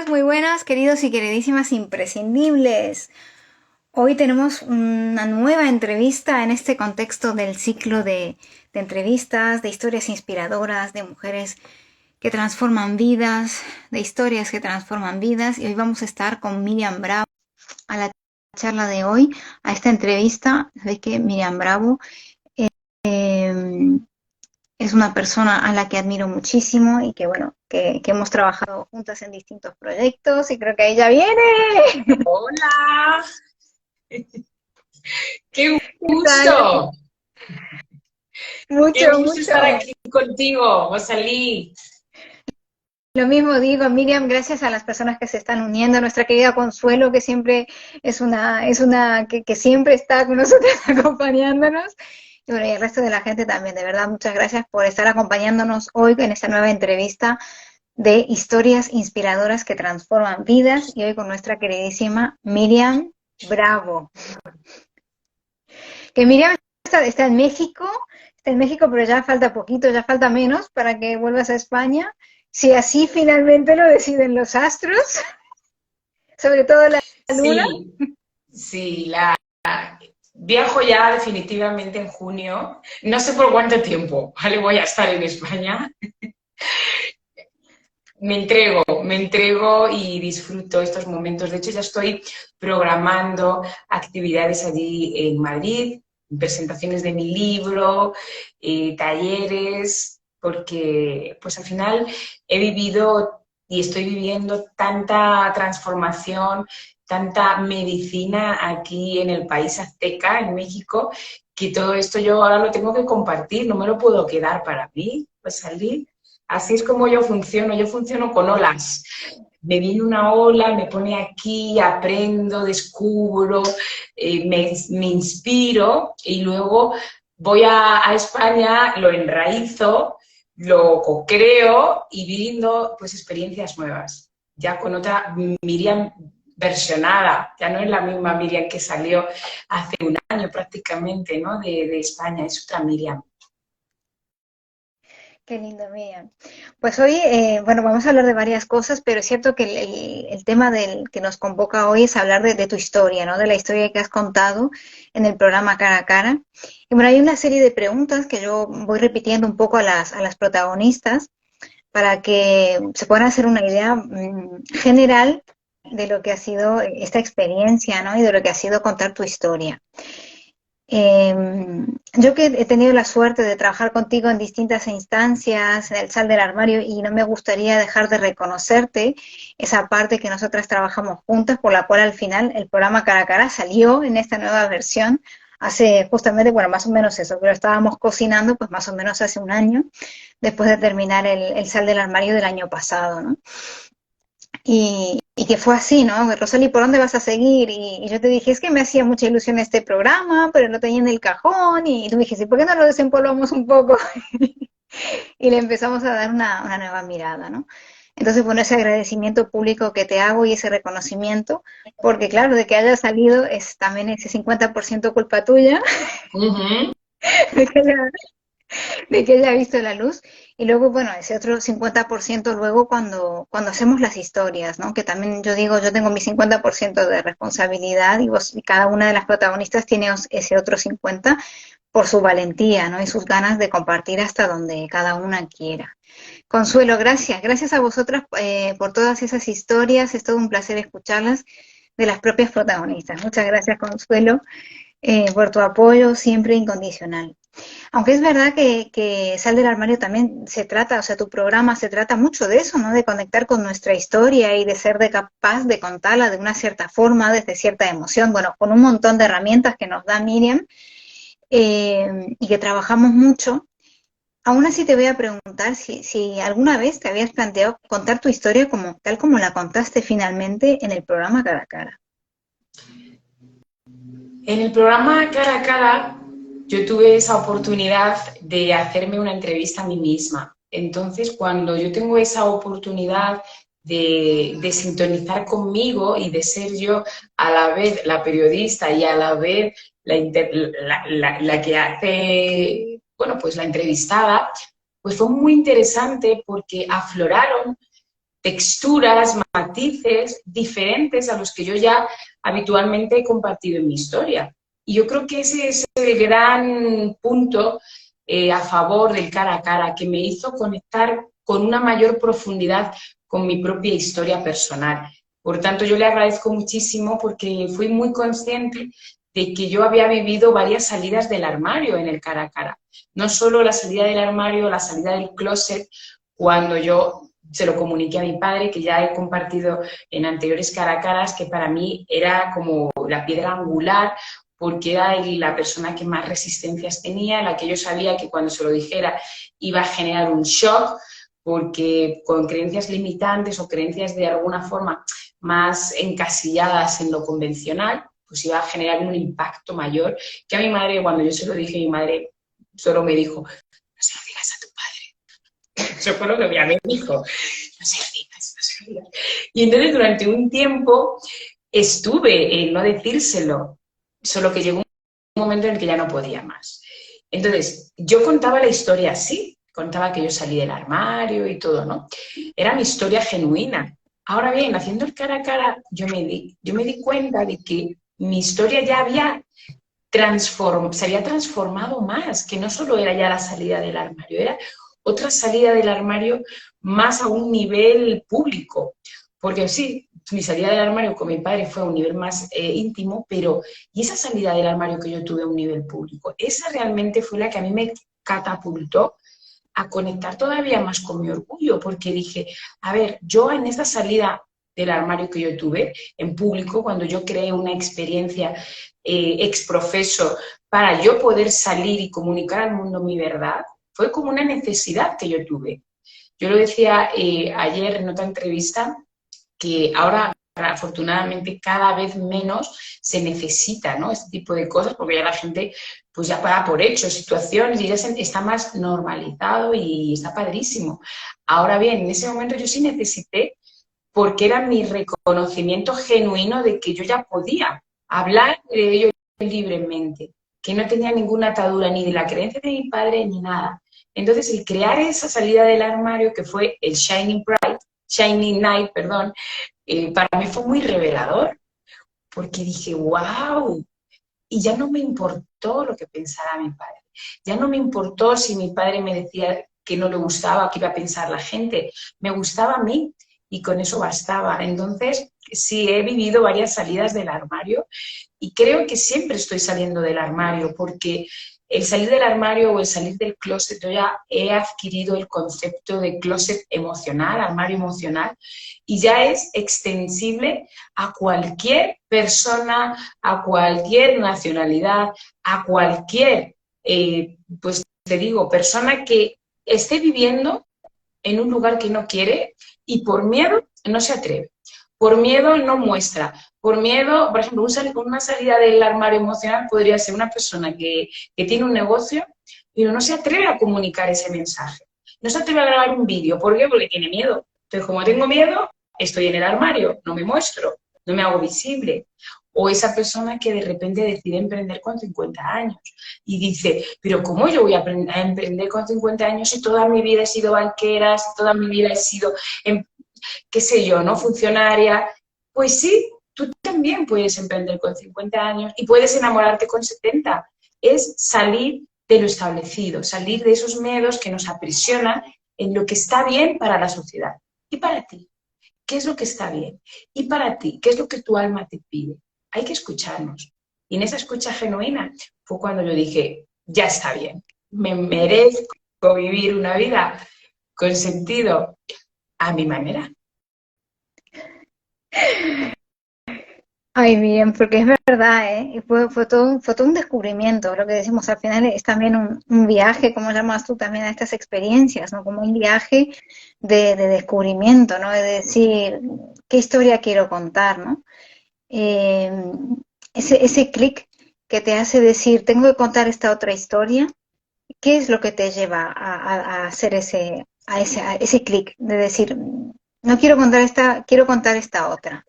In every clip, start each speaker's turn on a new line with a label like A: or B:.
A: muy buenas, queridos y queridísimas imprescindibles. Hoy tenemos una nueva entrevista en este contexto del ciclo de entrevistas, de historias inspiradoras, de mujeres que transforman vidas, de historias que transforman vidas. Y hoy vamos a estar con Miriam Bravo a la charla de hoy, a esta entrevista. Sabéis que Miriam Bravo eh, es una persona a la que admiro muchísimo y que, bueno, que hemos trabajado juntas en distintos proyectos y creo que ella viene.
B: Hola, qué
A: ¿Qué tal?
B: gusto, qué
A: Mucho,
B: gusto estar
A: mucho.
B: aquí contigo, Rosalí.
A: Lo mismo digo, Miriam, gracias a las personas que se están uniendo, a nuestra querida Consuelo, que siempre que siempre está con nosotros acompañándonos. Y bueno, y el resto de la gente también, de verdad, muchas gracias por estar acompañándonos hoy en esta nueva entrevista de historias inspiradoras que transforman vidas y hoy con nuestra queridísima Miriam Bravo. Que Miriam está en México, pero ya falta poquito, ya falta menos para que vuelvas a España. Si así finalmente lo deciden los astros, sobre todo la luna.
B: Sí, sí, viajo ya definitivamente en junio. No sé por cuánto tiempo, ¿vale? Voy a estar en España. Me entrego y disfruto estos momentos. De hecho, ya estoy programando actividades allí en Madrid, presentaciones de mi libro, talleres, porque pues al final he vivido y estoy viviendo tanta transformación, tanta medicina aquí en el país azteca, en México, que todo esto yo ahora lo tengo que compartir, no me lo puedo quedar para mí, pues salir. Así es como yo funciono con olas. Me viene una ola, me pone aquí, aprendo, descubro, me inspiro y luego voy a España, lo enraizo, lo co-creo y viviendo pues experiencias nuevas, ya con otra Miriam versionada, ya no es la misma Miriam que salió hace un año prácticamente, ¿no? de España, es otra Miriam.
A: Qué lindo, Miriam. Pues hoy, bueno, vamos a hablar de varias cosas, pero es cierto que el tema del que nos convoca hoy es hablar de tu historia, ¿no? De la historia que has contado en el programa Cara a Cara. Y bueno, hay una serie de preguntas que yo voy repitiendo un poco a las protagonistas para que se puedan hacer una idea general de lo que ha sido esta experiencia, ¿no? Y de lo que ha sido contar tu historia. Eh, yo que he tenido la suerte de trabajar contigo en distintas instancias, en el sal del armario, y no me gustaría dejar de reconocerte esa parte que nosotras trabajamos juntas, por la cual al final el programa Cara a Cara salió en esta nueva versión hace justamente, bueno, más o menos eso, pero estábamos cocinando pues más o menos hace un año, después de terminar el sal del armario del año pasado, ¿no? Y que fue así, ¿no? Rosali, ¿por dónde vas a seguir? Y yo te dije, es que me hacía mucha ilusión este programa, pero lo tenía en el cajón. Y tú dijiste, ¿por qué no lo desempolvamos un poco? Y le empezamos a dar una nueva mirada, ¿no? Entonces, bueno, ese agradecimiento público que te hago y ese reconocimiento, porque claro, de que haya salido es también ese 50% culpa tuya,
B: Uh -huh.
A: de que haya de que ella ha visto la luz. Y luego, bueno, ese otro 50% luego cuando hacemos las historias, ¿no? Que también yo digo, yo tengo mi 50% de responsabilidad y, vos, y cada una de las protagonistas tiene ese otro 50% por su valentía, ¿no? Y sus ganas de compartir hasta donde cada una quiera. Consuelo, gracias. Gracias a vosotras por todas esas historias. Es todo un placer escucharlas de las propias protagonistas. Muchas gracias, Consuelo, por tu apoyo siempre incondicional. Aunque es verdad que Sal del Armario también se trata, o sea, tu programa se trata mucho de eso, ¿no? De conectar con nuestra historia y de ser capaz de contarla de una cierta forma, desde cierta emoción, bueno, con un montón de herramientas que nos da Miriam y que trabajamos mucho. Aún así te voy a preguntar si alguna vez te habías planteado contar tu historia como tal como la contaste finalmente en el programa Cara a Cara.
B: En el programa Cara a Cara yo tuve esa oportunidad de hacerme una entrevista a mí misma. Entonces, cuando yo tengo esa oportunidad de sintonizar conmigo y de ser yo a la vez la periodista y a la vez la que hace, bueno, pues la entrevistada, pues fue muy interesante porque afloraron texturas, matices diferentes a los que yo ya habitualmente he compartido en mi historia. Y yo creo que ese es el gran punto a favor del cara a cara, que me hizo conectar con una mayor profundidad con mi propia historia personal. Por tanto, yo le agradezco muchísimo porque fui muy consciente de que yo había vivido varias salidas del armario en el cara a cara. No solo la salida del armario, la salida del closet, cuando yo se lo comuniqué a mi padre, que ya he compartido en anteriores cara a caras, que para mí era como la piedra angular, porque era la persona que más resistencias tenía, la que yo sabía que cuando se lo dijera iba a generar un shock, porque con creencias limitantes o creencias de alguna forma más encasilladas en lo convencional, pues iba a generar un impacto mayor, que a mi madre, cuando yo se lo dije, mi madre solo me dijo, no se lo digas a tu padre. Eso fue lo que mi amiga me dijo, no se lo digas, no se lo digas. Y entonces durante un tiempo estuve en no decírselo, solo que llegó un momento en el que ya no podía más. Entonces, yo contaba la historia así, contaba que yo salí del armario y todo, ¿no? Era mi historia genuina. Ahora bien, haciendo el cara a cara, yo me di cuenta de que mi historia ya se había transformado más, que no solo era ya la salida del armario, era otra salida del armario más a un nivel público. Porque sí, mi salida del armario con mi padre fue a un nivel más íntimo, pero ¿y esa salida del armario que yo tuve a un nivel público? Esa realmente fue la que a mí me catapultó a conectar todavía más con mi orgullo, porque dije, a ver, yo en esta salida del armario que yo tuve en público, cuando yo creé una experiencia exprofeso para yo poder salir y comunicar al mundo mi verdad, fue como una necesidad que yo tuve. Yo lo decía ayer en otra entrevista, que ahora afortunadamente cada vez menos se necesita, ¿no? Este tipo de cosas, porque ya la gente pues ya paga por hecho situaciones y ya está más normalizado y está padrísimo. Ahora bien, en ese momento yo sí necesité, porque era mi reconocimiento genuino de que yo ya podía hablar de ello libremente, que no tenía ninguna atadura ni de la creencia de mi padre ni nada. Entonces, el crear esa salida del armario, que fue el Shining Night, perdón, para mí fue muy revelador, porque dije, wow, y ya no me importó lo que pensara mi padre, ya no me importó si mi padre me decía que no le gustaba, qué iba a pensar la gente, me gustaba a mí y con eso bastaba. Entonces, sí, he vivido varias salidas del armario y creo que siempre estoy saliendo del armario, porque el salir del armario o el salir del closet, yo ya he adquirido el concepto de closet emocional, armario emocional, y ya es extensible a cualquier persona, a cualquier nacionalidad, a cualquier, pues te digo, persona que esté viviendo en un lugar que no quiere y por miedo no se atreve. Por miedo no muestra. Por miedo, por ejemplo, una salida del armario emocional podría ser una persona que tiene un negocio, pero no se atreve a comunicar ese mensaje. No se atreve a grabar un vídeo. ¿Por qué? Porque tiene miedo. Entonces, como tengo miedo, estoy en el armario, no me muestro, no me hago visible. O esa persona que de repente decide emprender con 50 años y dice, pero ¿cómo yo voy a emprender con 50 años si toda mi vida he sido banquera, si toda mi vida he sido, qué sé yo, ¿no? Funcionaria? Pues sí, tú también puedes emprender con 50 años y puedes enamorarte con 70. Es salir de lo establecido, salir de esos miedos que nos aprisionan en lo que está bien para la sociedad. ¿Y para ti? ¿Qué es lo que está bien? Y para ti, ¿qué es lo que tu alma te pide? Hay que escucharnos. Y en esa escucha genuina fue cuando yo dije, ya está bien, me merezco vivir una vida con sentido a mi manera.
A: Ay, bien, porque es verdad, ¿eh? Y fue todo un descubrimiento. Lo que decimos al final es también un viaje, como llamas tú también a estas experiencias, ¿no? Como un viaje de descubrimiento, ¿no? De decir, ¿qué historia quiero contar, ¿no? Eh, ese clic que te hace decir, tengo que contar esta otra historia. ¿Qué es lo que te lleva a hacer a ese clic de decir, no quiero contar esta, quiero contar esta otra?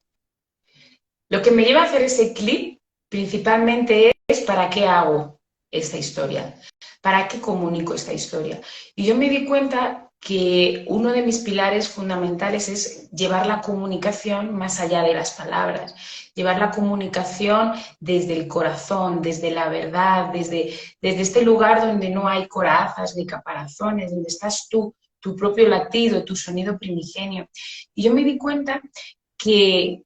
B: Lo que me lleva a hacer ese clip principalmente es para qué hago esta historia, para qué comunico esta historia. Y yo me di cuenta que uno de mis pilares fundamentales es llevar la comunicación más allá de las palabras, llevar la comunicación desde el corazón, desde la verdad, desde este lugar donde no hay corazas ni caparazones, donde estás tú, tu propio latido, tu sonido primigenio. Y yo me di cuenta que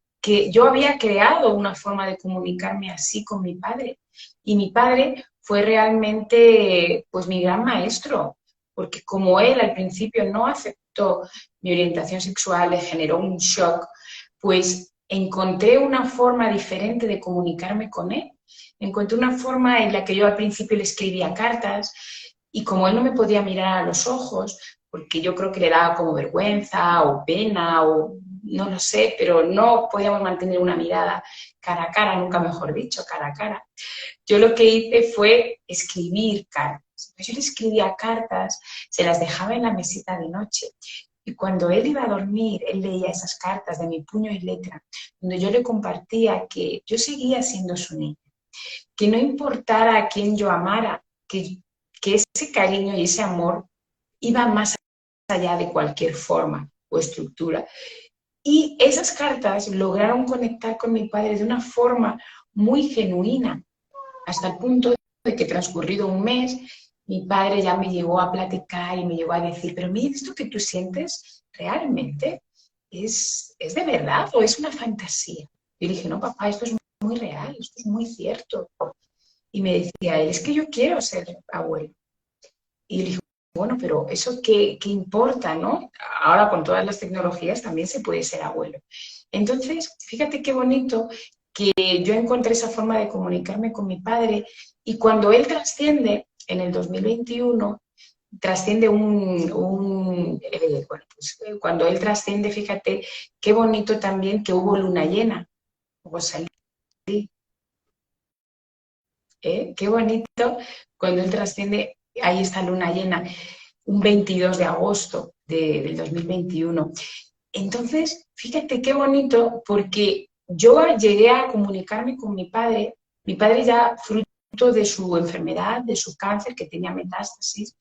B: yo había creado una forma de comunicarme así con mi padre. Y mi padre fue realmente pues mi gran maestro, porque como él al principio no aceptó mi orientación sexual, le generó un shock, pues encontré una forma diferente de comunicarme con él. Encontré una forma en la que yo al principio le escribía cartas y como él no me podía mirar a los ojos, porque yo creo que le daba como vergüenza o pena o no lo sé, pero no podíamos mantener una mirada cara a cara, nunca mejor dicho, cara a cara. Yo lo que hice fue escribir cartas. Yo le escribía cartas, se las dejaba en la mesita de noche. Y cuando él iba a dormir, él leía esas cartas de mi puño y letra, donde yo le compartía que yo seguía siendo su niña, que no importara a quién yo amara, que ese cariño y ese amor iba más allá de cualquier forma o estructura. Y esas cartas lograron conectar con mi padre de una forma muy genuina, hasta el punto de que transcurrido un mes, mi padre ya me llegó a platicar y me llegó a decir, pero mira, esto que tú sientes realmente es de verdad o es una fantasía. Yo le dije, no, papá, esto es muy real, esto es muy cierto. Y me decía él, es que yo quiero ser abuelo. Y le dije, bueno, pero eso qué importa, ¿no? Ahora con todas las tecnologías también se puede ser abuelo. Entonces, fíjate qué bonito que yo encontré esa forma de comunicarme con mi padre y cuando él trasciende en el 2021, trasciende bueno, pues, cuando él trasciende, fíjate qué bonito también que hubo luna llena, hubo salí, qué bonito cuando él trasciende, ahí está luna llena, un 22 de agosto del 2021. Entonces, fíjate qué bonito, porque yo llegué a comunicarme con mi padre ya fruto de su enfermedad, de su cáncer, que tenía metástasis,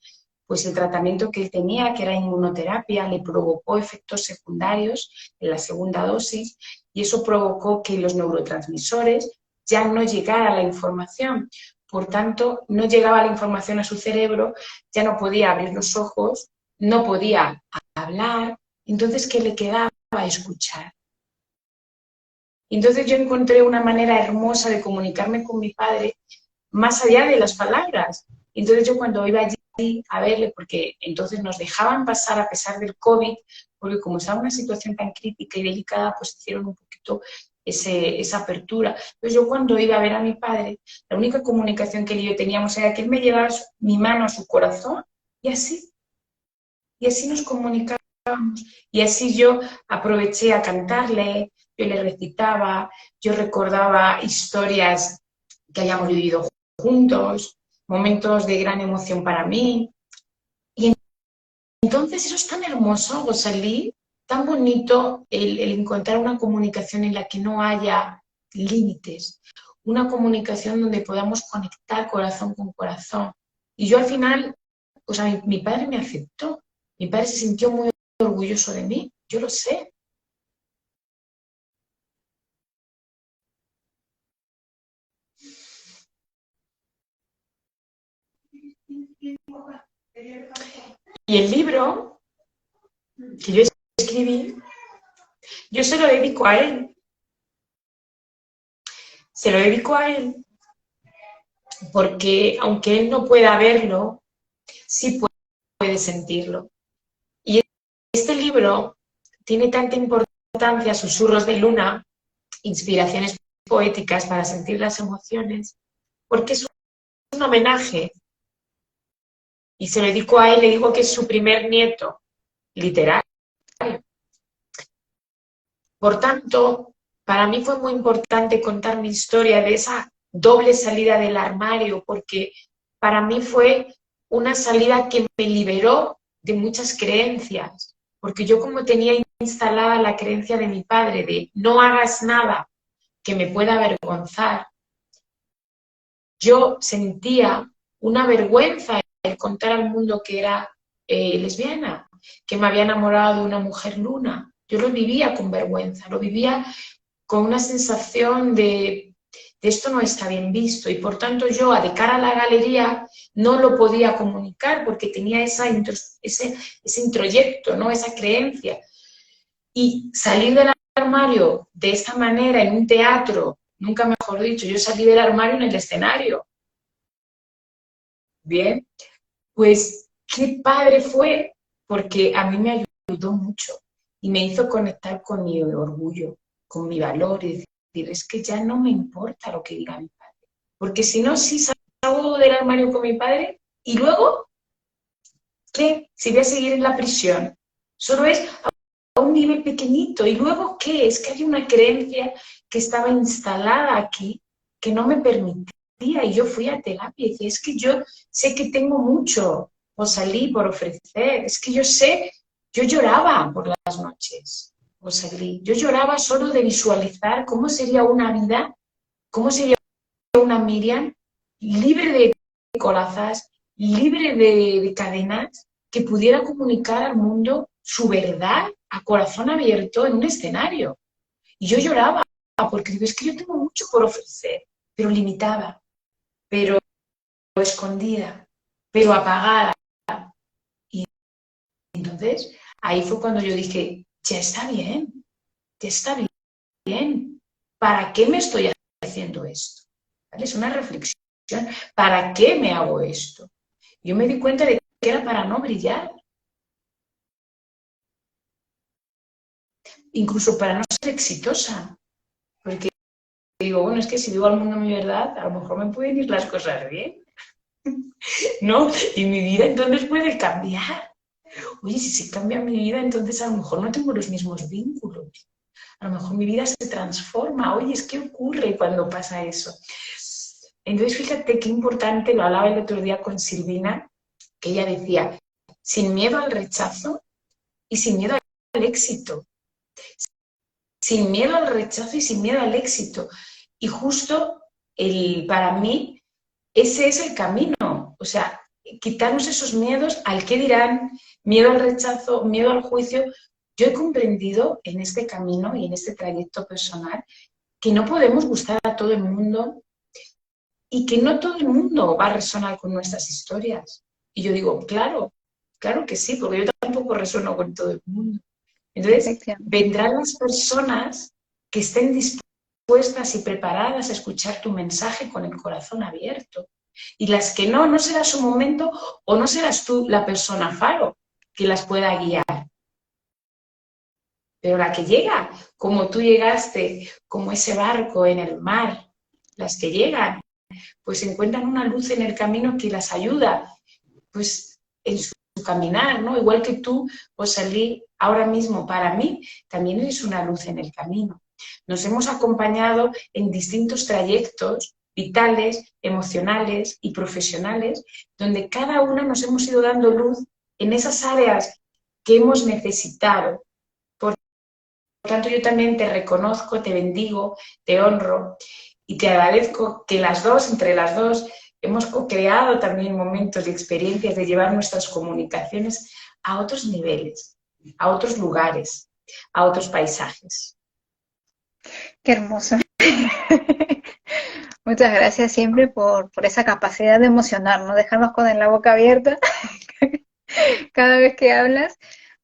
B: pues el tratamiento que él tenía, que era inmunoterapia, le provocó efectos secundarios en la segunda dosis y eso provocó que los neurotransmisores ya no llegara la información. Por tanto, no llegaba la información a su cerebro, ya no podía abrir los ojos, no podía hablar. Entonces, ¿qué le quedaba? Escuchar. Entonces yo encontré una manera hermosa de comunicarme con mi padre más allá de las palabras. Entonces yo cuando iba allí a verle, porque entonces nos dejaban pasar a pesar del COVID, porque como estaba en una situación tan crítica y delicada, pues hicieron un poquito esa apertura. Entonces yo cuando iba a ver a mi padre, la única comunicación que él y yo teníamos era que él me llevaba mi mano a su corazón y así nos comunicábamos. Y así yo aproveché a cantarle, yo le recitaba, yo recordaba historias que hayamos vivido juntos, momentos de gran emoción para mí. Y entonces eso es tan hermoso, Rosalí, tan bonito el encontrar una comunicación en la que no haya límites, una comunicación donde podamos conectar corazón con corazón. Y yo al final, pues a mi padre me aceptó, mi padre se sintió muy orgulloso de mí, yo lo sé. Y el libro que yo escribí, yo se lo dedico a él. Se lo dedico a él porque aunque él no pueda verlo, sí puede sentirlo. Y este libro tiene tanta importancia, Susurros de Luna, inspiraciones poéticas para sentir las emociones, porque es un homenaje. Y se lo dedico a él, le digo que es su primer nieto, literal. Por tanto, para mí fue muy importante contar mi historia de esa doble salida del armario, porque para mí fue una salida que me liberó de muchas creencias, porque yo como tenía instalada la creencia de mi padre de no hagas nada que me pueda avergonzar, yo sentía una vergüenza el contar al mundo que era lesbiana. que me había enamorado de una mujer luna. Yo lo vivía con vergüenza, lo vivía con una sensación de esto no está bien visto y por tanto yo, de cara a la galería, no lo podía comunicar porque tenía ese introyecto, ¿no? Esa creencia. Y salir del armario de esta manera en un teatro, nunca mejor dicho, yo salí del armario en el escenario. Bien, pues qué padre fue, porque a mí me ayudó mucho y me hizo conectar con mi orgullo, con mi valor y decir, es que ya no me importa lo que diga mi padre. Porque si no, si salgo del armario con mi padre y luego, ¿qué? Si voy a seguir en la prisión. Solo es a un nivel pequeñito. ¿Y luego qué? Es que hay una creencia que estaba instalada aquí que no me permitía. Y yo fui a terapia y decía, es que yo sé que tengo mucho por salir, por ofrecer. Es que yo sé, yo lloraba por las noches por salir. Yo lloraba solo de visualizar cómo sería una vida, cómo sería una Miriam libre de corazas, libre de cadenas, que pudiera comunicar al mundo su verdad a corazón abierto en un escenario. Y yo lloraba, porque digo, es que yo tengo mucho por ofrecer, pero limitada, pero escondida, pero apagada. Y entonces ahí fue cuando yo dije, ya está bien. ¿Para qué me estoy haciendo esto? ¿Vale? Es una reflexión. ¿Para qué me hago esto? Yo me di cuenta de que era para no brillar, incluso para no ser exitosa. Porque digo, bueno, es que si digo al mundo mi verdad, a lo mejor me pueden ir las cosas bien, ¿no? Y mi vida entonces puede cambiar. Oye, si se cambia mi vida, entonces a lo mejor no tengo los mismos vínculos. A lo mejor mi vida se transforma. Oye, ¿qué ocurre cuando pasa eso? Entonces, fíjate qué importante, lo hablaba el otro día con Silvina, que ella decía, sin miedo al rechazo y sin miedo al éxito. Sin miedo al rechazo y sin miedo al éxito. Y justo para mí, ese es el camino. O sea, quitarnos esos miedos al qué dirán, miedo al rechazo, miedo al juicio. Yo he comprendido en este camino y en este trayecto personal que no podemos gustar a todo el mundo y que no todo el mundo va a resonar con nuestras historias. Y yo digo, claro, claro que sí, porque yo tampoco resueno con todo el mundo. Entonces,
A: Efectivamente.
B: vendrán las personas que estén dispuestas y preparadas a escuchar tu mensaje con el corazón abierto. Y las que no, no será su momento o no serás tú la persona faro que las pueda guiar. Pero la que llega, como tú llegaste, como ese barco en el mar, las que llegan, pues encuentran una luz en el camino que las ayuda, pues en su caminar, ¿no? Igual que tú, pues salí ahora mismo, para mí, también eres una luz en el camino. Nos hemos acompañado en distintos trayectos vitales, emocionales y profesionales, donde cada una nos hemos ido dando luz en esas áreas que hemos necesitado. Por tanto, yo también te reconozco, te bendigo, te honro y te agradezco que las dos, entre las dos, hemos co-creado también momentos y experiencias de llevar nuestras comunicaciones a otros niveles, a otros lugares, a otros paisajes.
A: Qué hermoso. Muchas gracias siempre por esa capacidad de emocionar, no dejarnos con la boca abierta cada vez que hablas,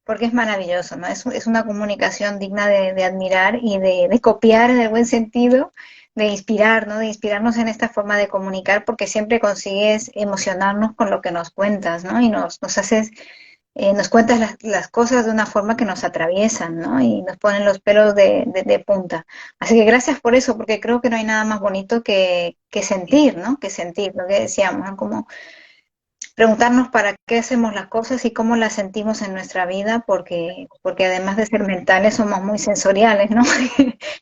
A: porque es maravilloso, ¿no? Es una comunicación digna de admirar y de copiar en el buen sentido, de inspirar, ¿no? De inspirarnos en esta forma de comunicar, porque siempre consigues emocionarnos con lo que nos cuentas, ¿no? Y nos haces nos cuentas las cosas de una forma que nos atraviesan, ¿no? Y nos ponen los pelos de punta. Así que gracias por eso, porque creo que no hay nada más bonito que sentir, ¿no? Que sentir, lo que decíamos, ¿no? Como preguntarnos para qué hacemos las cosas y cómo las sentimos en nuestra vida, porque además de ser mentales somos muy sensoriales, ¿no?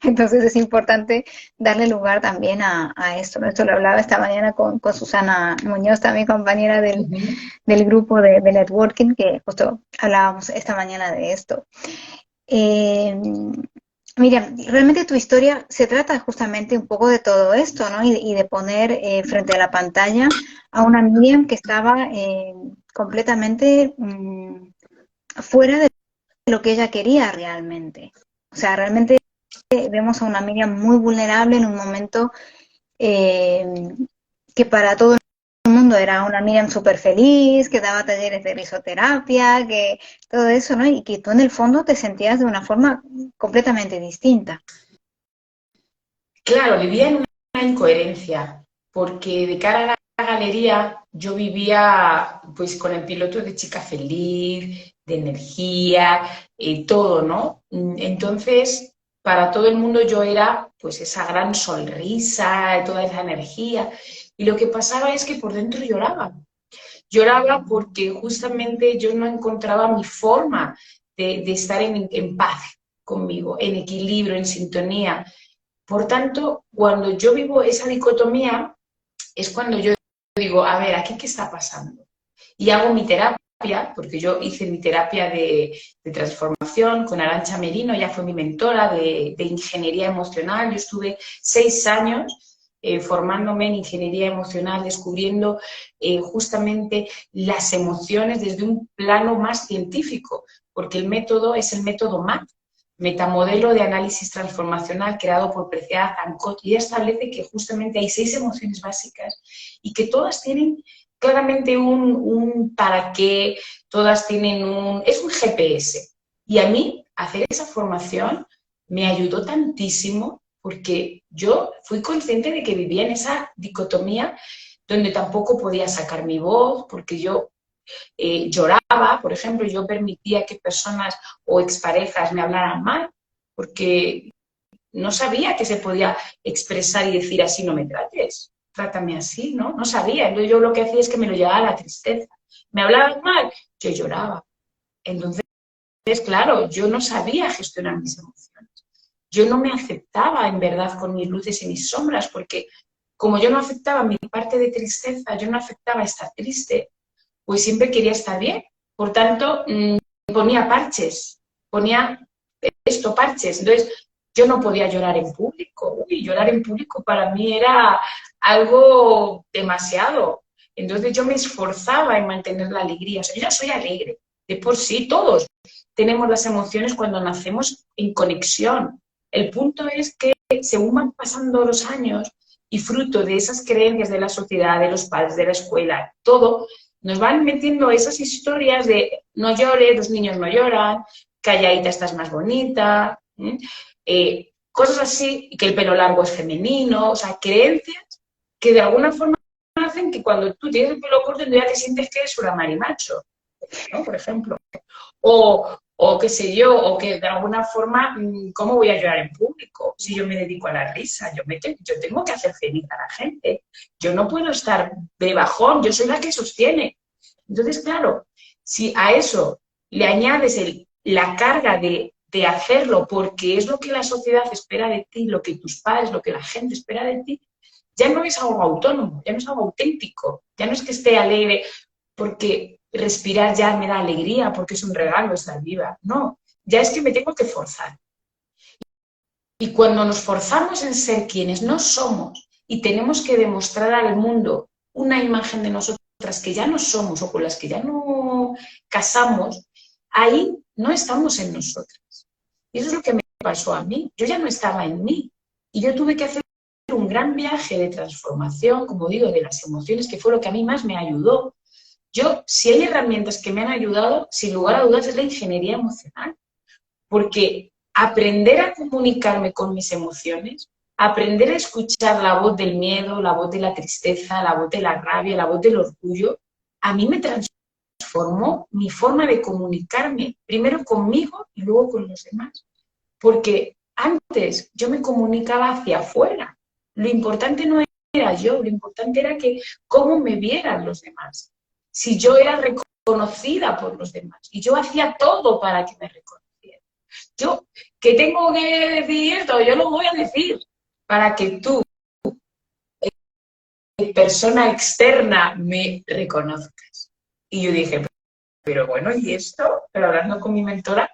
A: Entonces es importante darle lugar también a esto, ¿no? Esto lo hablaba esta mañana con Susana Muñoz, también compañera del grupo de networking, que justo hablábamos esta mañana de esto. Eh, Mira, realmente tu historia se trata justamente un poco de todo esto, ¿no? Y de poner frente a la pantalla a una Miriam que estaba completamente fuera de lo que ella quería realmente. O sea, realmente vemos a una Miriam muy vulnerable en un momento eh, que para todo el mundo era una Miriam súper feliz, que daba talleres de risoterapia, que todo eso, ¿no? Y que tú en el fondo te sentías de una forma completamente distinta.
B: Claro, vivía en una incoherencia, porque de cara a la galería yo vivía pues con el piloto de chica feliz, de energía, todo, ¿no? Entonces, para todo el mundo yo era pues esa gran sonrisa, toda esa energía. Y lo que pasaba es que por dentro lloraba. Lloraba porque justamente yo no encontraba mi forma de estar en paz conmigo, en equilibrio, en sintonía. Por tanto, cuando yo vivo esa dicotomía, es cuando yo digo, a ver, ¿aquí qué está pasando? Y hago mi terapia, porque yo hice mi terapia de transformación con Arantxa Merino, ella fue mi mentora de ingeniería emocional. Yo estuve 6 años formándome en ingeniería emocional, descubriendo justamente las emociones desde un plano más científico, porque el método es el método MAT, metamodelo de análisis transformacional creado por Preciada Zancot, y establece que justamente hay 6 emociones básicas y que todas tienen claramente un para qué, todas tienen es un GPS. Y a mí hacer esa formación me ayudó tantísimo porque yo fui consciente de que vivía en esa dicotomía donde tampoco podía sacar mi voz, porque yo lloraba, por ejemplo, yo permitía que personas o exparejas me hablaran mal, porque no sabía que se podía expresar y decir así no me trates, trátame así, ¿no? No sabía. Entonces yo lo que hacía es que me lo llevaba a la tristeza. Me hablaban mal, yo lloraba. Entonces, claro, yo no sabía gestionar mis emociones. Yo no me aceptaba en verdad con mis luces y mis sombras, porque como yo no aceptaba mi parte de tristeza, yo no aceptaba estar triste, pues siempre quería estar bien. Por tanto, ponía parches, ponía esto, parches. Entonces, yo no podía llorar en público. Uy, llorar en público para mí era algo demasiado. Entonces, yo me esforzaba en mantener la alegría. O sea, yo ya soy alegre, de por sí, todos tenemos las emociones cuando nacemos en conexión. El punto es que según van pasando los años y fruto de esas creencias de la sociedad, de los padres, de la escuela, todo, nos van metiendo esas historias de no llores, los niños no lloran, calladita estás más bonita, cosas así, que el pelo largo es femenino, o sea, creencias que de alguna forma hacen que cuando tú tienes el pelo corto ya te sientes que eres una marimacho, ¿no? Por ejemplo. O qué sé yo, o que de alguna forma, ¿cómo voy a llorar en público si yo me dedico a la risa? Yo tengo que hacer feliz a la gente. Yo no puedo estar de bajón, yo soy la que sostiene. Entonces, claro, si a eso le añades la carga de hacerlo porque es lo que la sociedad espera de ti, lo que tus padres, lo que la gente espera de ti, ya no es algo autónomo, ya no es algo auténtico, ya no es que esté alegre porque respirar ya me da alegría, porque es un regalo estar viva. No, ya es que me tengo que forzar. Y cuando nos forzamos en ser quienes no somos y tenemos que demostrar al mundo una imagen de nosotras que ya no somos o con las que ya no casamos, ahí no estamos en nosotras. Y eso es lo que me pasó a mí. Yo ya no estaba en mí. Y yo tuve que hacer un gran viaje de transformación, como digo, de las emociones, que fue lo que a mí más me ayudó. Yo, si hay herramientas que me han ayudado, sin lugar a dudas, es la ingeniería emocional, porque aprender a comunicarme con mis emociones, aprender a escuchar la voz del miedo, la voz de la tristeza, la voz de la rabia, la voz del orgullo, a mí me transformó mi forma de comunicarme, primero conmigo y luego con los demás, porque antes yo me comunicaba hacia afuera, lo importante no era yo, lo importante era que cómo me vieran los demás, si yo era reconocida por los demás, y yo hacía todo para que me reconocieran. Yo, que tengo que decir esto, yo lo voy a decir, para que tú, persona externa, me reconozcas. Y yo dije, pero bueno, ¿y esto? Pero hablando con mi mentora,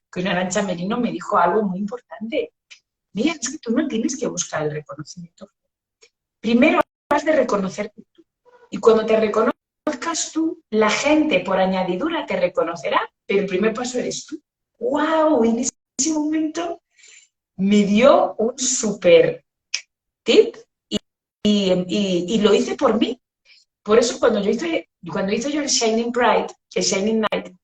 B: que una Arantxa Merino me dijo algo muy importante. Mira, es que tú no tienes que buscar el reconocimiento. Primero has de reconocerte tú. Y cuando te reconozcas, hagas tú, la gente por añadidura te reconocerá, pero el primer paso eres tú. ¡Wow! En ese momento me dio un súper tip y lo hice por mí. Por eso cuando hice yo el Shining Bright, el Shining Night,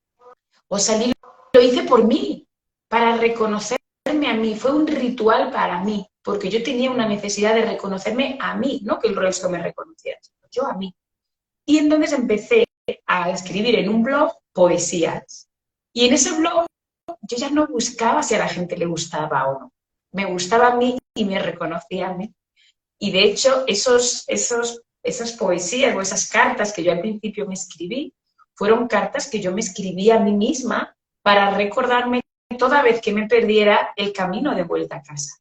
B: o salí, lo hice por mí, para reconocerme a mí. Fue un ritual para mí, porque yo tenía una necesidad de reconocerme a mí, no que el resto me reconociera, sino yo a mí. Y entonces empecé a escribir en un blog poesías. Y en ese blog yo ya no buscaba si a la gente le gustaba o no. Me gustaba a mí y me reconocía a mí. Y de hecho, esas poesías o esas cartas que yo al principio me escribí, fueron cartas que yo me escribí a mí misma para recordarme toda vez que me perdiera el camino de vuelta a casa.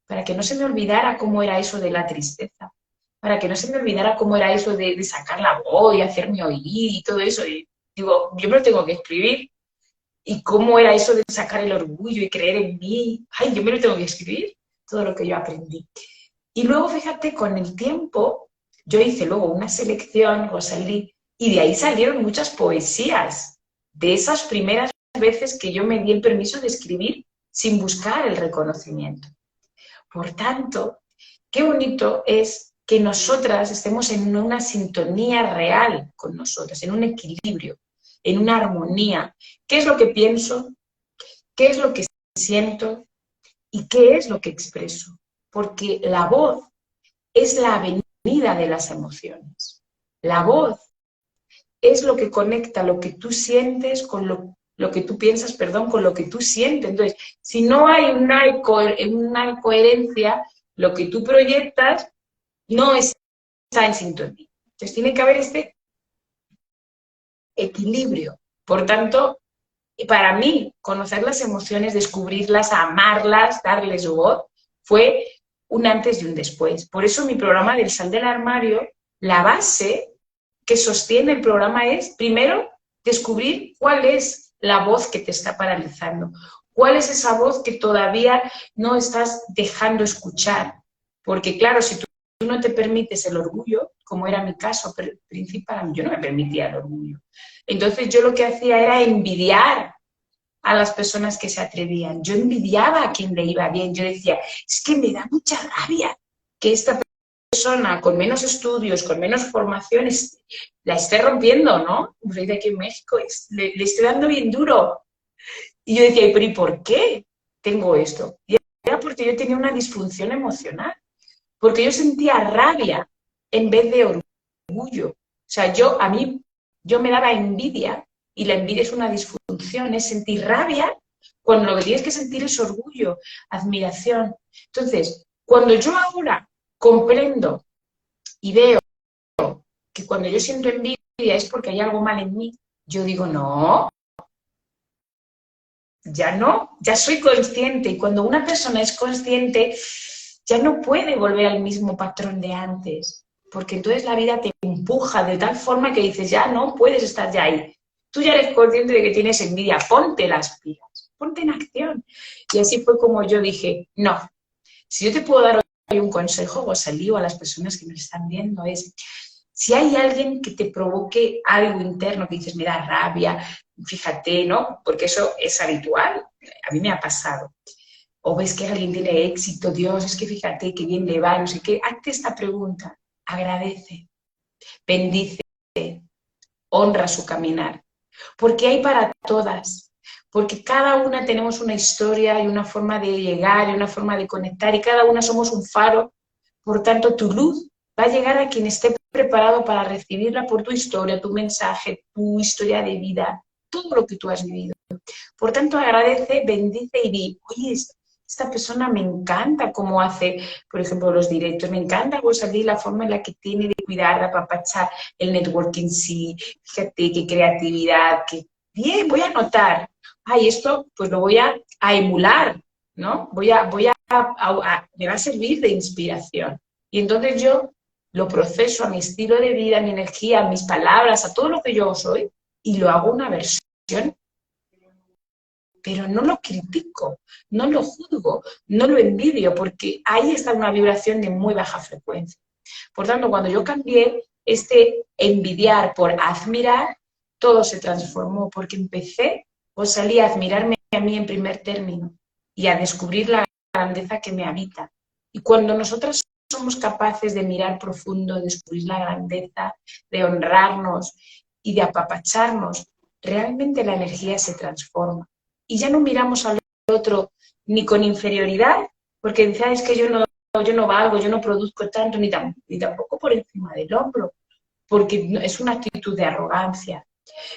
B: Para que no se me olvidara cómo era eso de la tristeza. Para que no se me olvidara cómo era eso de sacar la voz y hacerme oír y todo eso. Y digo, yo me lo tengo que escribir. Y cómo era eso de sacar el orgullo y creer en mí. Ay, yo me lo tengo que escribir. Todo lo que yo aprendí. Y luego, fíjate, con el tiempo, yo hice luego una selección, Rosalí, y de ahí salieron muchas poesías, de esas primeras veces que yo me di el permiso de escribir sin buscar el reconocimiento. Por tanto, qué bonito es que nosotras estemos en una sintonía real con nosotras, en un equilibrio, en una armonía. ¿Qué es lo que pienso? ¿Qué es lo que siento? ¿Y qué es lo que expreso? Porque la voz es la avenida de las emociones. La voz es lo que conecta lo que tú sientes con lo que tú piensas, perdón, con lo que tú sientes. Entonces, si no hay una coherencia, lo que tú proyectas no está en sintonía. Entonces, tiene que haber este equilibrio. Por tanto, para mí, conocer las emociones, descubrirlas, amarlas, darles voz, fue un antes y un después. Por eso mi programa del Sal del Armario, la base que sostiene el programa es, primero, descubrir cuál es la voz que te está paralizando, cuál es esa voz que todavía no estás dejando escuchar. Porque claro, si tú no te permites el orgullo, como era mi caso principal, yo no me permitía el orgullo. Entonces yo lo que hacía era envidiar a las personas que se atrevían. Yo envidiaba a quien le iba bien. Yo decía, es que me da mucha rabia que esta persona con menos estudios, con menos formaciones, la esté rompiendo, ¿no? Un rey de aquí en México, le esté dando bien duro. Y yo decía, ¿pero y por qué tengo esto? Y era porque yo tenía una disfunción emocional, porque yo sentía rabia en vez de orgullo. O sea, yo me daba envidia, y la envidia es una disfunción, es sentir rabia cuando lo que tienes que sentir es orgullo, admiración. Entonces, cuando yo ahora comprendo y veo que cuando yo siento envidia es porque hay algo mal en mí, yo digo, no, ya soy consciente. Y cuando una persona es consciente, ya no puede volver al mismo patrón de antes, porque entonces la vida te empuja de tal forma que dices, ya no puedes estar ya ahí. Tú ya eres consciente de que tienes envidia, ponte las pilas, ponte en acción. Y así fue como yo dije, no, si yo te puedo dar hoy un consejo, o salí a las personas que me están viendo, es, si hay alguien que te provoque algo interno, que dices, me da rabia, fíjate, ¿no? Porque eso es habitual, a mí me ha pasado. O ves que alguien tiene éxito, Dios, es que fíjate qué bien le va, no sé qué. Hazte esta pregunta, agradece, bendice, honra su caminar. Porque hay para todas, porque cada una tenemos una historia y una forma de llegar y una forma de conectar y cada una somos un faro. Por tanto, tu luz va a llegar a quien esté preparado para recibirla por tu historia, tu mensaje, tu historia de vida, todo lo que tú has vivido. Por tanto, agradece, bendice y di, oye, esta persona me encanta cómo hace, por ejemplo, los directos, me encanta Rosalí, la forma en la que tiene de cuidar, de apapachar el networking, sí, fíjate qué creatividad, qué bien, voy a anotar, ay, esto pues lo voy a emular, ¿no? Me va a servir de inspiración. Y entonces yo lo proceso a mi estilo de vida, a mi energía, a mis palabras, a todo lo que yo soy, y lo hago una versión, pero no lo critico, no lo juzgo, no lo envidio, porque ahí está una vibración de muy baja frecuencia. Por tanto, cuando yo cambié, este envidiar por admirar, todo se transformó, porque empecé o salí a admirarme a mí en primer término y a descubrir la grandeza que me habita. Y cuando nosotros somos capaces de mirar profundo, de descubrir la grandeza, de honrarnos y de apapacharnos, realmente la energía se transforma. Y ya no miramos al otro ni con inferioridad, porque dice, es que yo no valgo, yo no produzco tanto, ni tampoco por encima del hombro, porque es una actitud de arrogancia,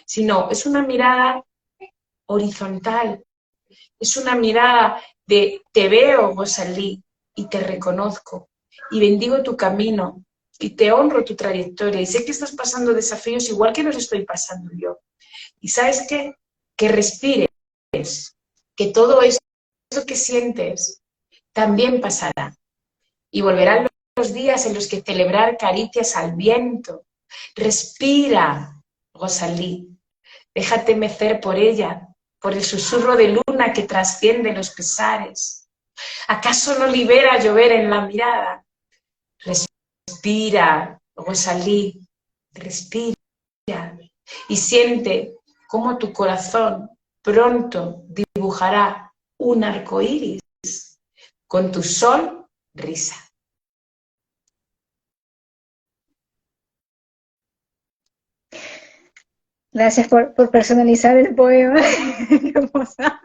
B: sino es una mirada horizontal, es una mirada de te veo, Rosalí, y te reconozco, y bendigo tu camino, y te honro tu trayectoria, y sé que estás pasando desafíos igual que los estoy pasando yo. Y ¿sabes qué? Que respires, que todo esto que sientes también pasará. Y volverán los días en los que celebrar caricias al viento. Respira, Rosalí, déjate mecer por ella, por el susurro de luna que trasciende los pesares. ¿Acaso no libera llover en la mirada? Respira, Rosalí, respira y siente cómo tu corazón pronto dibujará un arco iris con tu sonrisa.
A: Gracias por personalizar el poema. Qué hermosa,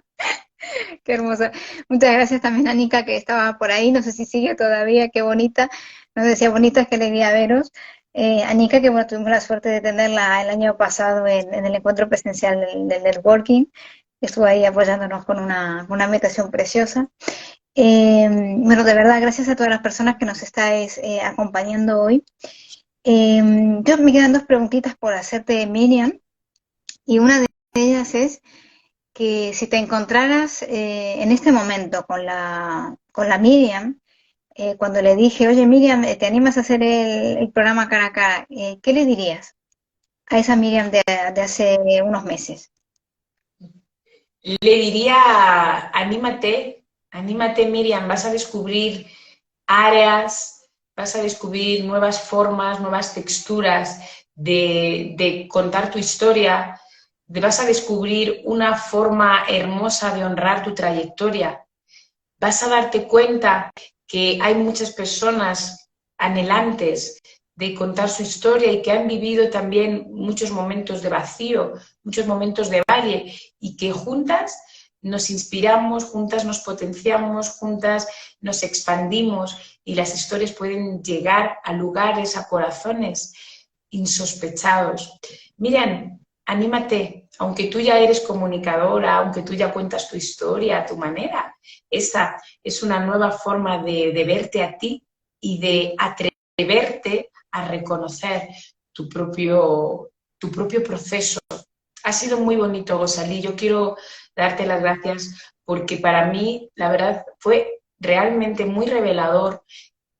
A: qué hermosa. Muchas gracias también a Nika que estaba por ahí, no sé si sigue todavía, qué bonita. Nos decía, bonita, qué alegría veros. Anika, que bueno, tuvimos la suerte de tenerla el año pasado en el encuentro presencial del networking, estuvo ahí apoyándonos con una meditación preciosa. Bueno, de verdad, gracias a todas las personas que nos estáis acompañando hoy. Yo me quedan dos preguntitas por hacerte, Miriam, y una de ellas es que si te encontraras en este momento con la Miriam, cuando le dije, oye Miriam, ¿te animas a hacer el programa cara a cara? ¿Qué le dirías a esa Miriam de hace unos meses?
B: Le diría, anímate, anímate Miriam, vas a descubrir áreas, vas a descubrir nuevas formas, nuevas texturas de contar tu historia, vas a descubrir una forma hermosa de honrar tu trayectoria. Vas a darte cuenta que hay muchas personas anhelantes de contar su historia y que han vivido también muchos momentos de vacío, muchos momentos de valle y que juntas nos inspiramos, juntas nos potenciamos, juntas nos expandimos y las historias pueden llegar a lugares, a corazones insospechados. Miren, anímate, aunque tú ya eres comunicadora, aunque tú ya cuentas tu historia a tu manera, esa es una nueva forma de verte a ti y de atreverte a reconocer tu propio proceso. Ha sido muy bonito, Rosalí. Yo quiero darte las gracias porque para mí, la verdad, fue realmente muy revelador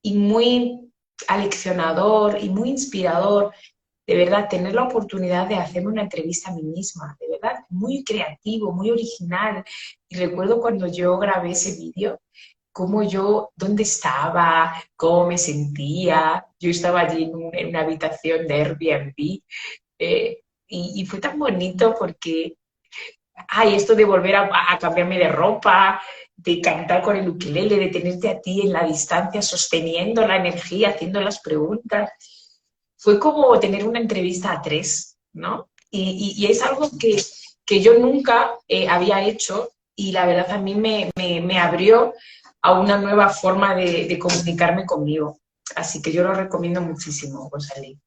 B: y muy aleccionador y muy inspirador, de verdad, tener la oportunidad de hacerme una entrevista a mí misma, de verdad, muy creativo, muy original. Y recuerdo cuando yo grabé ese vídeo, cómo yo, dónde estaba, cómo me sentía. Yo estaba allí en una habitación de Airbnb y fue tan bonito porque ay, esto de volver a cambiarme de ropa, de cantar con el ukelele, de tenerte a ti en la distancia, sosteniendo la energía, haciendo las preguntas. Fue como tener una entrevista a tres, ¿no? Y es algo que yo nunca había hecho y la verdad a mí me abrió a una nueva forma de comunicarme conmigo. Así que yo lo recomiendo muchísimo, Rosalí.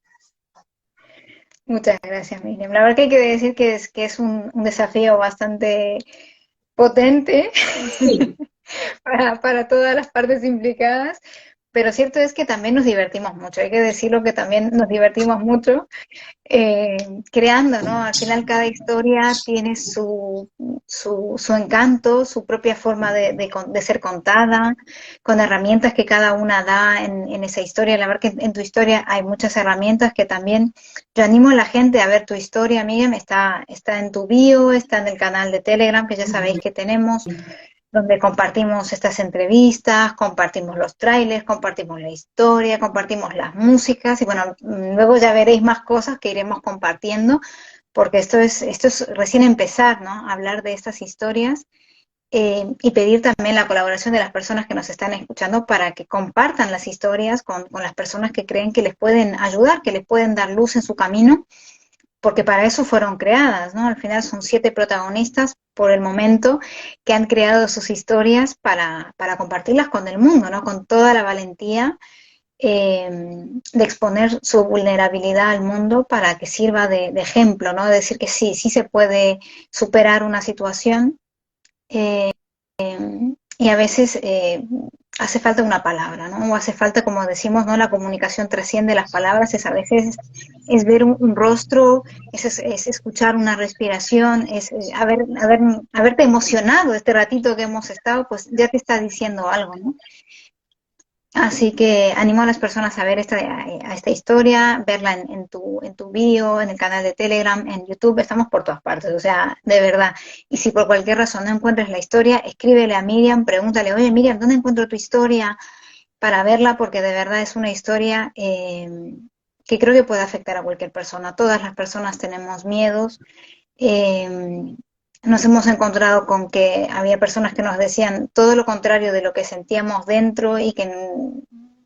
A: Muchas gracias, Miriam. La verdad que hay que decir que es un desafío bastante potente
B: Sí,
A: para todas las partes implicadas, pero cierto es que también nos divertimos mucho, hay que decirlo que también nos divertimos mucho eh, creando, ¿no? Al final cada historia tiene su encanto, su propia forma de ser contada, con herramientas que cada una da en esa historia. La verdad que en tu historia hay muchas herramientas que también yo animo a la gente a ver tu historia, Miriam, está en tu bio, está en el canal de Telegram, que ya sabéis que tenemos. donde compartimos estas entrevistas, compartimos los trailers, compartimos la historia, compartimos las músicas y bueno, luego ya veréis más cosas que iremos compartiendo porque esto es recién empezar, ¿no? Hablar de estas historias y pedir también la colaboración de las personas que nos están escuchando para que compartan las historias con las personas que creen que les pueden ayudar, que les pueden dar luz en su camino, porque para eso fueron creadas, ¿no? Al final son 7 protagonistas por el momento que han creado sus historias para compartirlas con el mundo, ¿no? Con toda la valentía de exponer su vulnerabilidad al mundo para que sirva de ejemplo, ¿no? De decir que sí, sí se puede superar una situación eh, y a veces hace falta una palabra, ¿no? O hace falta, como decimos, ¿no? La comunicación trasciende las palabras, es a veces es ver un rostro, es escuchar una respiración, es haberte emocionado este ratito que hemos estado, pues ya te está diciendo algo, ¿no? Así que animo a las personas a ver esta historia, verla en tu bio, en el canal de Telegram, en YouTube, estamos por todas partes, o sea, de verdad. Y si por cualquier razón no encuentres la historia, escríbele a Miriam, pregúntale, oye Miriam, ¿dónde encuentro tu historia? Para verla, porque de verdad es una historia que creo que puede afectar a cualquier persona. Todas las personas tenemos miedos, eh, nos hemos encontrado con que había personas que nos decían todo lo contrario de lo que sentíamos dentro y que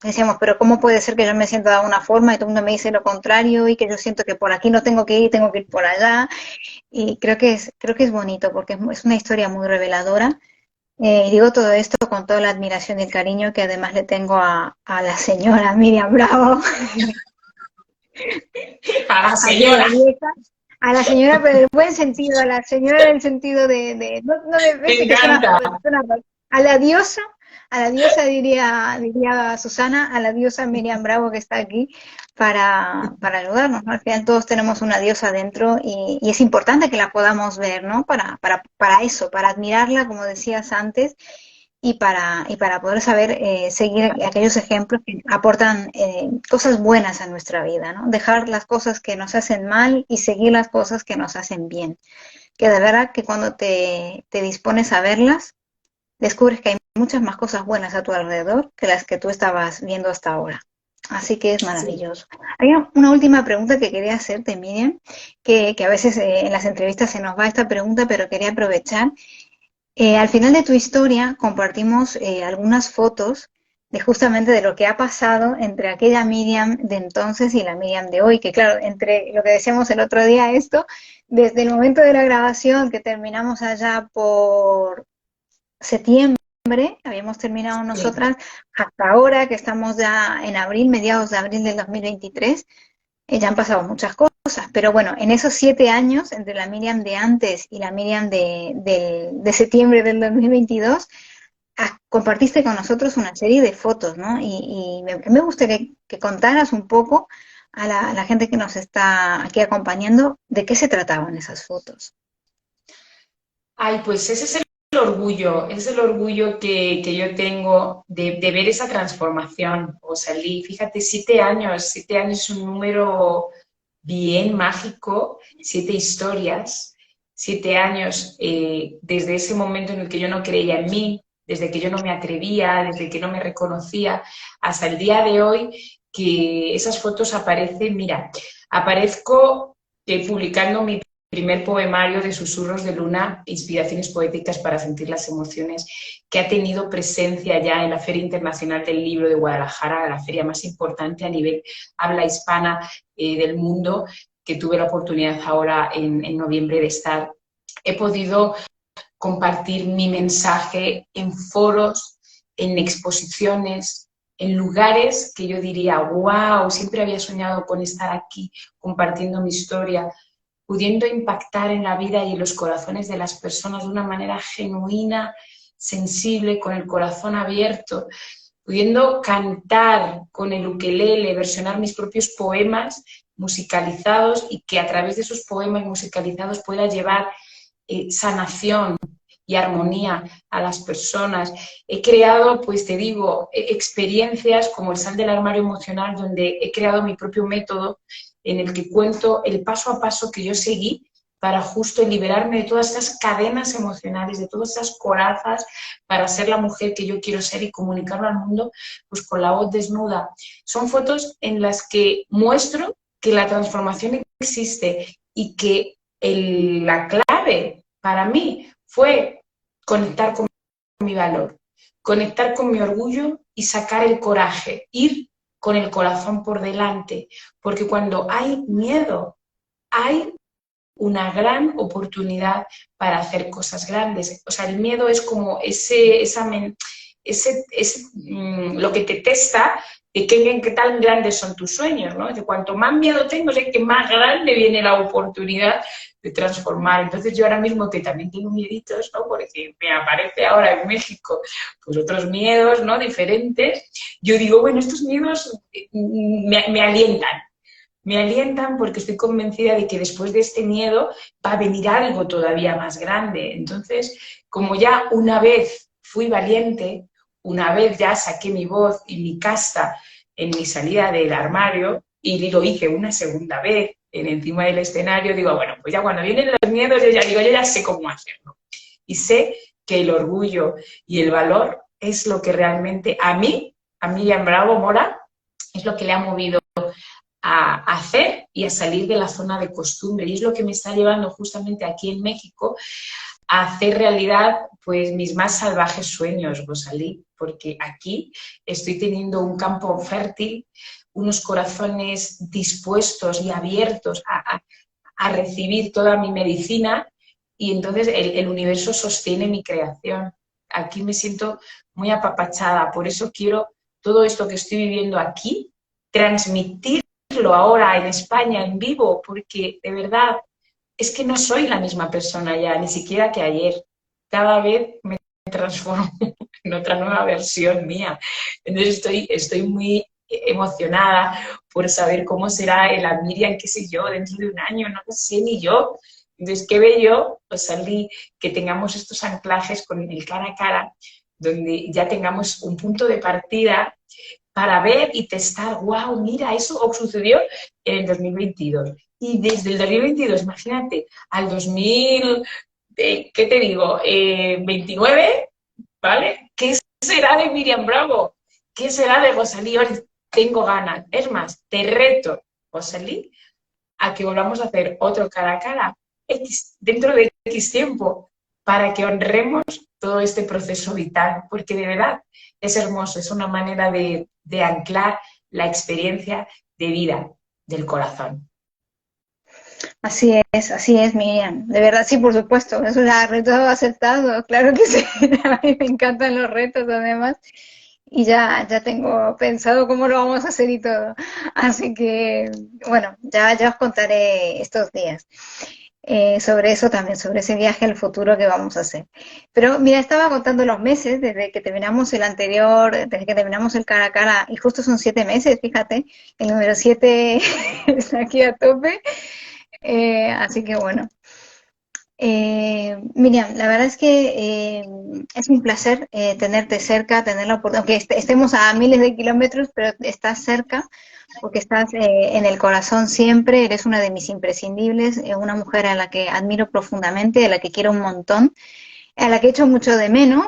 A: decíamos, pero ¿cómo puede ser que yo me sienta de alguna forma y todo el mundo me dice lo contrario y que yo siento que por aquí no tengo que ir, tengo que ir por allá? Y creo que es bonito porque es una historia muy reveladora. Y digo todo esto con toda la admiración y el cariño que además le tengo a la señora Miriam Bravo,
B: A la
A: aquí a la
B: señora.
A: vieja, a la señora, pero en el buen sentido, a la señora en el sentido no de
B: Me
A: viste que
B: encanta.
A: suena a la diosa diría Susana, a la diosa Miriam Bravo que está aquí para ayudarnos, ¿no? Al final todos tenemos una diosa dentro y es importante que la podamos ver, ¿no? Para eso, para admirarla, como decías antes, y para poder saber seguir aquellos ejemplos que aportan cosas buenas a nuestra vida, ¿no? Dejar las cosas que nos hacen mal y seguir las cosas que nos hacen bien. Que de verdad que cuando te dispones a verlas, descubres que hay muchas más cosas buenas a tu alrededor que las que tú estabas viendo hasta ahora. Así que es
B: Sí.
A: maravilloso. Hay una última pregunta que quería hacerte, Miriam, que a veces en las entrevistas se nos va esta pregunta, pero quería aprovechar. Al final de tu historia compartimos algunas fotos de justamente de lo que ha pasado entre aquella Miriam de entonces y la Miriam de hoy, que claro, entre lo que decíamos el otro día, esto, desde el momento de la grabación que terminamos allá por septiembre, habíamos terminado
B: Sí.
A: nosotras, hasta ahora que estamos ya en abril, mediados de abril del 2023, ya han pasado muchas cosas, pero bueno, en esos 7 años, entre la Miriam de antes y la Miriam de septiembre del 2022, compartiste con nosotros una serie de fotos, ¿no? Y me gustaría que contaras un poco a la gente que nos está aquí acompañando de qué se trataban esas fotos.
B: Ay, pues ese es el orgullo que yo tengo de ver esa transformación, o salir, fíjate, 7 años es un número bien mágico, 7 historias, 7 años desde ese momento en el que yo no creía en mí, desde que yo no me atrevía, desde que no me reconocía, hasta el día de hoy que esas fotos aparecen, mira, aparezco publicando mi primer poemario de Susurros de Luna, Inspiraciones Poéticas para Sentir las Emociones, que ha tenido presencia ya en la Feria Internacional del Libro de Guadalajara, la feria más importante a nivel habla hispana del mundo, que tuve la oportunidad ahora en noviembre de estar. He podido compartir mi mensaje en foros, en exposiciones, en lugares que yo diría, wow, siempre había soñado con estar aquí compartiendo mi historia, pudiendo impactar en la vida y en los corazones de las personas de una manera genuina, sensible, con el corazón abierto, pudiendo cantar con el ukelele, versionar mis propios poemas musicalizados y que a través de esos poemas musicalizados pueda llevar sanación y armonía a las personas. He creado, pues te digo, experiencias como el Sal del Armario Emocional, donde he creado mi propio método en el que cuento el paso a paso que yo seguí para justo liberarme de todas estas cadenas emocionales, de todas esas corazas, para ser la mujer que yo quiero ser y comunicarlo al mundo, pues con la voz desnuda. Son fotos en las que muestro que la transformación existe y que la clave para mí fue conectar con mi valor, conectar con mi orgullo y sacar el coraje, ir con el corazón por delante, porque cuando hay miedo, hay una gran oportunidad para hacer cosas grandes. O sea, el miedo es como lo que te testa de qué tan grandes son tus sueños, ¿no? De cuanto más miedo tengo, sé que más grande viene la oportunidad de transformar. Entonces yo ahora mismo que también tengo mieditos, ¿no? Porque me aparece ahora en México pues otros miedos, ¿no? Diferentes. Yo digo, bueno, estos miedos me alientan porque estoy convencida de que después de este miedo va a venir algo todavía más grande. Entonces, como ya una vez fui valiente, una vez ya saqué mi voz y mi casta en mi salida del armario y lo hice una segunda vez encima del escenario, digo, bueno, pues ya cuando vienen los miedos, yo ya sé cómo hacerlo. Y sé que el orgullo y el valor es lo que realmente a Miriam Bravo Mora, es lo que le ha movido a hacer y a salir de la zona de costumbre. Y es lo que me está llevando justamente aquí en México a hacer realidad pues mis más salvajes sueños, Rosalí, porque aquí estoy teniendo un campo fértil, unos corazones dispuestos y abiertos a recibir toda mi medicina y entonces el universo sostiene mi creación. Aquí me siento muy apapachada, por eso quiero todo esto que estoy viviendo aquí, transmitir ahora en España en vivo, porque de verdad es que no soy la misma persona ya, ni siquiera que ayer. Cada vez me transformo en otra nueva versión mía. Entonces estoy muy emocionada por saber cómo será el Miriam, qué sé yo, dentro de un año, no lo sé ni yo. Entonces, qué bello, pues salí, que tengamos estos anclajes con el cara a cara, donde ya tengamos un punto de partida para ver y testar, wow, mira, eso sucedió en el 2022. Y desde el 2022, imagínate, al 2000, ¿qué te digo? 29, ¿vale? ¿Qué será de Miriam Bravo? ¿Qué será de Rosalí? Tengo ganas. Es más, te reto, Rosalí, a que volvamos a hacer otro cara a cara dentro de X tiempo para que honremos todo este proceso vital, porque de verdad es hermoso, es una manera de anclar la experiencia de vida del corazón.
A: Así es, Miriam. De verdad, sí, por supuesto. Es un reto aceptado, claro que sí. A mí me encantan los retos, además. Y ya tengo pensado cómo lo vamos a hacer y todo. Así que, bueno, ya os contaré estos días sobre eso también, sobre ese viaje al futuro que vamos a hacer. Pero mira, estaba contando los meses desde que terminamos el anterior, desde que terminamos el cara a cara, y justo son 7 meses, fíjate, el número 7 está aquí a tope. Así que bueno. Miriam, la verdad es que es un placer tenerte cerca, tener la oportunidad, aunque estemos a miles de kilómetros, pero estás cerca porque estás en el corazón siempre, eres una de mis imprescindibles, una mujer a la que admiro profundamente, a la que quiero un montón, a la que echo mucho de menos,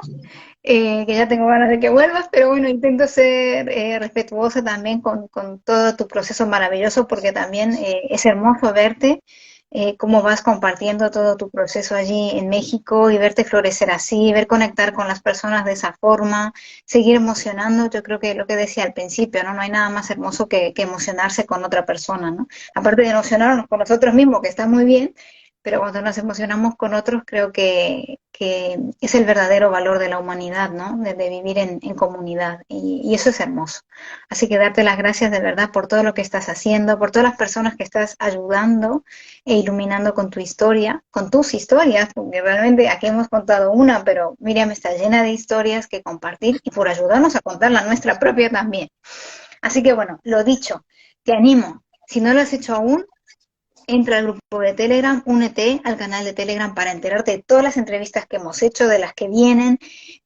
A: que ya tengo ganas de que vuelvas, pero bueno, intento ser respetuosa también con todo tu proceso maravilloso porque también es hermoso verte cómo vas compartiendo todo tu proceso allí en México y verte florecer así, ver conectar con las personas de esa forma, seguir emocionando. Yo creo que lo que decía al principio, ¿no? No hay nada más hermoso que emocionarse con otra persona, ¿no? Aparte de emocionarnos con nosotros mismos, que está muy bien, pero cuando nos emocionamos con otros creo que es el verdadero valor de la humanidad, ¿no? De vivir en comunidad y eso es hermoso. Así que darte las gracias de verdad por todo lo que estás haciendo, por todas las personas que estás ayudando e iluminando con tu historia, con tus historias, porque realmente aquí hemos contado una, pero Miriam está llena de historias que compartir y por ayudarnos a contar la nuestra propia también. Así que bueno, lo dicho, te animo, si no lo has hecho aún, entra al grupo de Telegram, únete al canal de Telegram para enterarte de todas las entrevistas que hemos hecho, de las que vienen,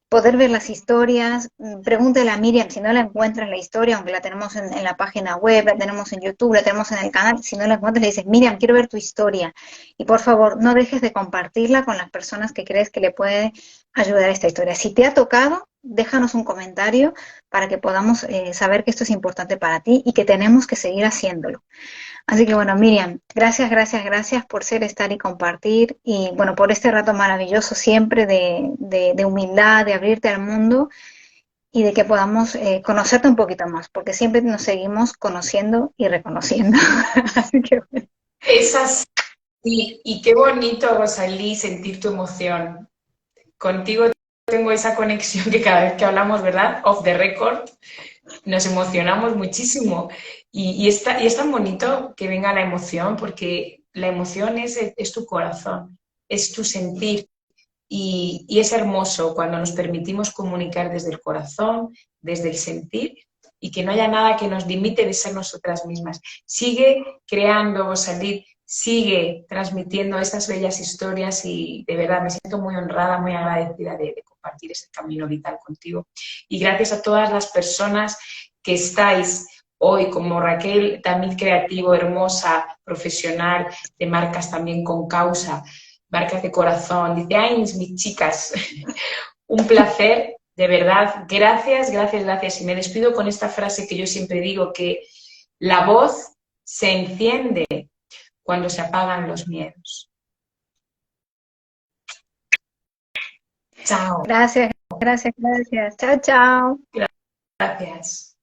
A: poder ver las historias. Pregúntale a Miriam si no la encuentras la historia, aunque la tenemos en la página web, la tenemos en YouTube, la tenemos en el canal. Si no la encuentras, le dices, Miriam, quiero ver tu historia. Y por favor, no dejes de compartirla con las personas que crees que le puede ayudar a esta historia. Si te ha tocado, déjanos un comentario para que podamos saber que esto es importante para ti y que tenemos que seguir haciéndolo. Así que bueno, Miriam, gracias, gracias, gracias por ser, estar y compartir y bueno, por este rato maravilloso siempre de humildad, de abrirte al mundo y de que podamos conocerte un poquito más, porque siempre nos seguimos conociendo y reconociendo. Así que bueno.
B: Es así. Y qué bonito, Rosalí, sentir tu emoción. Contigo tengo esa conexión que cada vez que hablamos, ¿verdad? Off the record, nos emocionamos muchísimo. Y es tan bonito que venga la emoción, porque la emoción es tu corazón, es tu sentir. Y es hermoso cuando nos permitimos comunicar desde el corazón, desde el sentir, y que no haya nada que nos limite de ser nosotras mismas. Sigue creando, salir, sigue transmitiendo estas bellas historias y de verdad me siento muy honrada, muy agradecida de compartir este camino vital contigo. Y gracias a todas las personas que estáis hoy, como Raquel, también creativo, hermosa, profesional, de marcas también con causa, marcas de corazón. Dice, ay, mis chicas, un placer, de verdad, gracias, gracias, gracias. Y me despido con esta frase que yo siempre digo, que la voz se enciende cuando se apagan los miedos. Chao.
A: Gracias, gracias, gracias. Chao, chao.
B: Gracias.